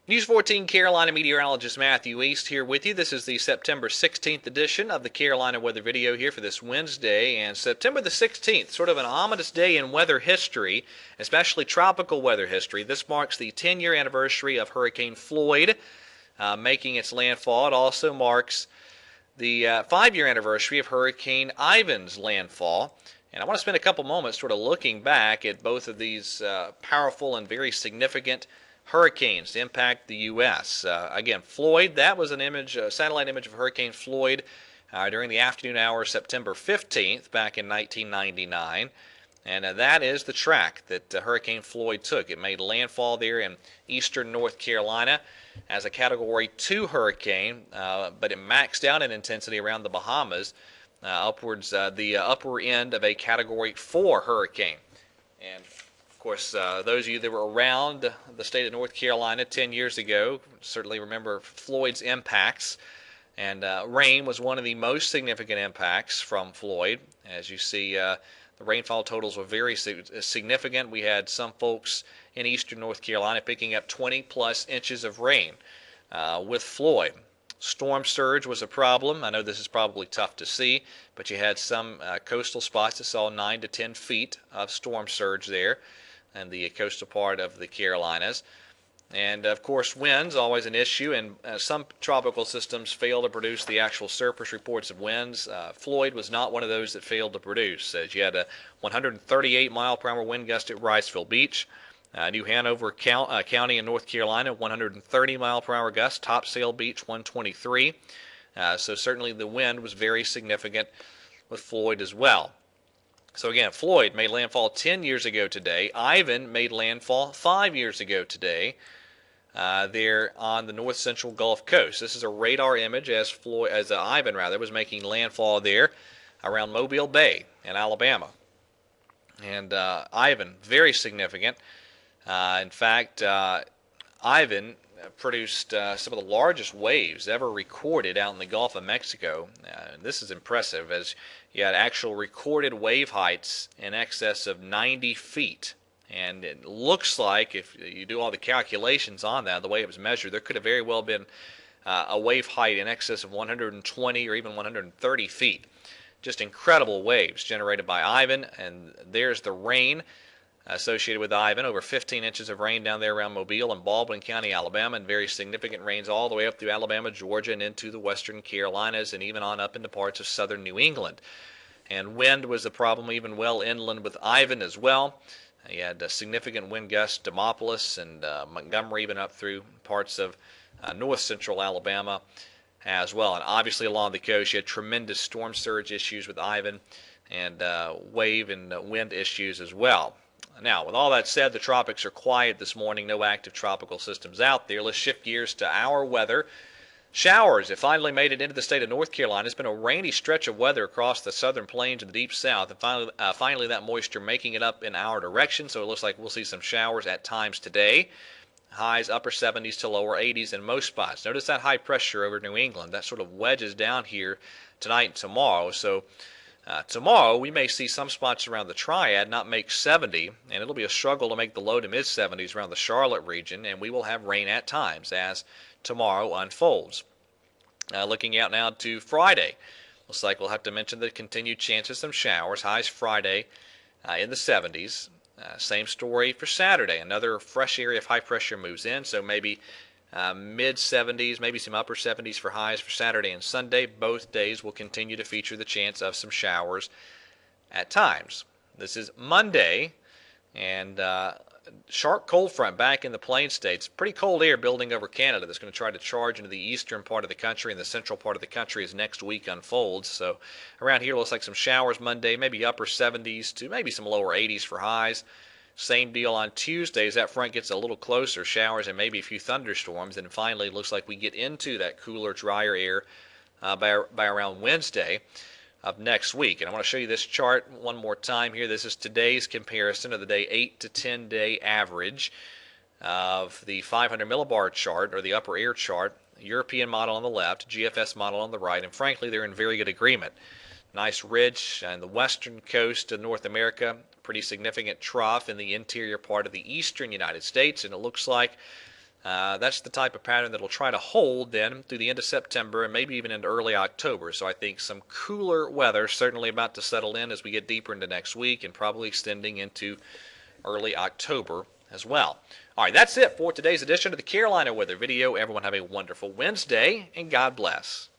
News 14 Carolina meteorologist Matthew East here with you. This is the September 16th edition of the Carolina Weather Video here for this Wednesday. And September the 16th, sort of an ominous day in weather history, especially tropical weather history. This marks the 10-year anniversary of Hurricane Floyd making its landfall. It also marks the 5-year anniversary of Hurricane Ivan's landfall. And I want to spend a couple moments sort of looking back at both of these powerful and very significant hurricanes to impact the U.S. Again, Floyd, that was an image, a satellite image of Hurricane Floyd during the afternoon hours September 15th back in 1999. And that is the track that Hurricane Floyd took. It made landfall there in eastern North Carolina as a Category 2 hurricane, but it maxed out in intensity around the Bahamas, upwards the upper end of a Category 4 hurricane. And of course, those of you that were around the state of North Carolina 10 years ago certainly remember Floyd's impacts. And rain was one of the most significant impacts from Floyd. As you see, the rainfall totals were very significant. We had some folks in eastern North Carolina picking up 20-plus inches of rain with Floyd. Storm surge was a problem. I know this is probably tough to see, but you had some coastal spots that saw 9 to 10 feet of storm surge there in the coastal part of the Carolinas. And of course, winds always an issue, and some tropical systems fail to produce the actual surface reports of winds. Floyd was not one of those that failed to produce, as you had a 138 mile per hour wind gust at Riceville Beach. New Hanover County in North Carolina, 130 mile per hour gust. Topsail Beach, 123. So certainly the wind was very significant with Floyd as well. So again, Floyd made landfall 10 years ago today. Ivan made landfall 5 years ago today there on the north central Gulf Coast. This is a radar image as Ivan was making landfall there around Mobile Bay in Alabama. And Ivan, very significant. In fact, Ivan produced some of the largest waves ever recorded out in the Gulf of Mexico. This is impressive, as you had actual recorded wave heights in excess of 90 feet. And it looks like, if you do all the calculations on that, the way it was measured, there could have very well been a wave height in excess of 120 or even 130 feet. Just incredible waves generated by Ivan. And there's the rain associated with Ivan, over 15 inches of rain down there around Mobile and Baldwin County, Alabama, and very significant rains all the way up through Alabama, Georgia, and into the western Carolinas, and even on up into parts of southern New England. And wind was a problem even well inland with Ivan as well. You had a significant wind gusts, Demopolis and Montgomery, even up through parts of north central Alabama as well. And obviously along the coast, you had tremendous storm surge issues with Ivan and wave and wind issues as well. Now, with all that said, the tropics are quiet this morning. No active tropical systems out there. Let's shift gears to our weather. Showers have finally made it into the state of North Carolina. It's been a rainy stretch of weather across the southern plains and the deep south. And finally that moisture making it up in our direction. So it looks like we'll see some showers at times today. Highs upper 70s to lower 80s in most spots. Notice that high pressure over New England. That sort of wedges down here tonight and tomorrow. So tomorrow, we may see some spots around the Triad not make 70, and it'll be a struggle to make the low to mid-70s around the Charlotte region, and we will have rain at times as tomorrow unfolds. Looking out now to Friday, looks like we'll have to mention the continued chances of some showers. Highs Friday in the 70s. Same story for Saturday. Another fresh area of high pressure moves in, so maybe mid-70s, maybe some upper 70s for highs for Saturday and Sunday. Both days will continue to feature the chance of some showers at times. This is Monday, and sharp cold front back in the plain states. Pretty cold air building over Canada that's going to try to charge into the eastern part of the country and the central part of the country as next week unfolds. So around here looks like some showers Monday, maybe upper 70s to maybe some lower 80s for highs. Same deal on Tuesday as that front gets a little closer, showers and maybe a few thunderstorms. And finally, it looks like we get into that cooler, drier air by around Wednesday of next week. And I want to show you this chart one more time here. This is today's comparison of the day 8 to 10 day average of the 500 millibar chart, or the upper air chart. European model on the left, GFS model on the right, and frankly, they're in very good agreement. Nice ridge on the western coast of North America, pretty significant trough in the interior part of the eastern United States, and it looks like That's the type of pattern that will try to hold then through the end of September and maybe even into early October. So I think some cooler weather certainly about to settle in as we get deeper into next week and probably extending into early October as well. All right, that's it for today's edition of the Carolina Weather Video. Everyone have a wonderful Wednesday, and God bless.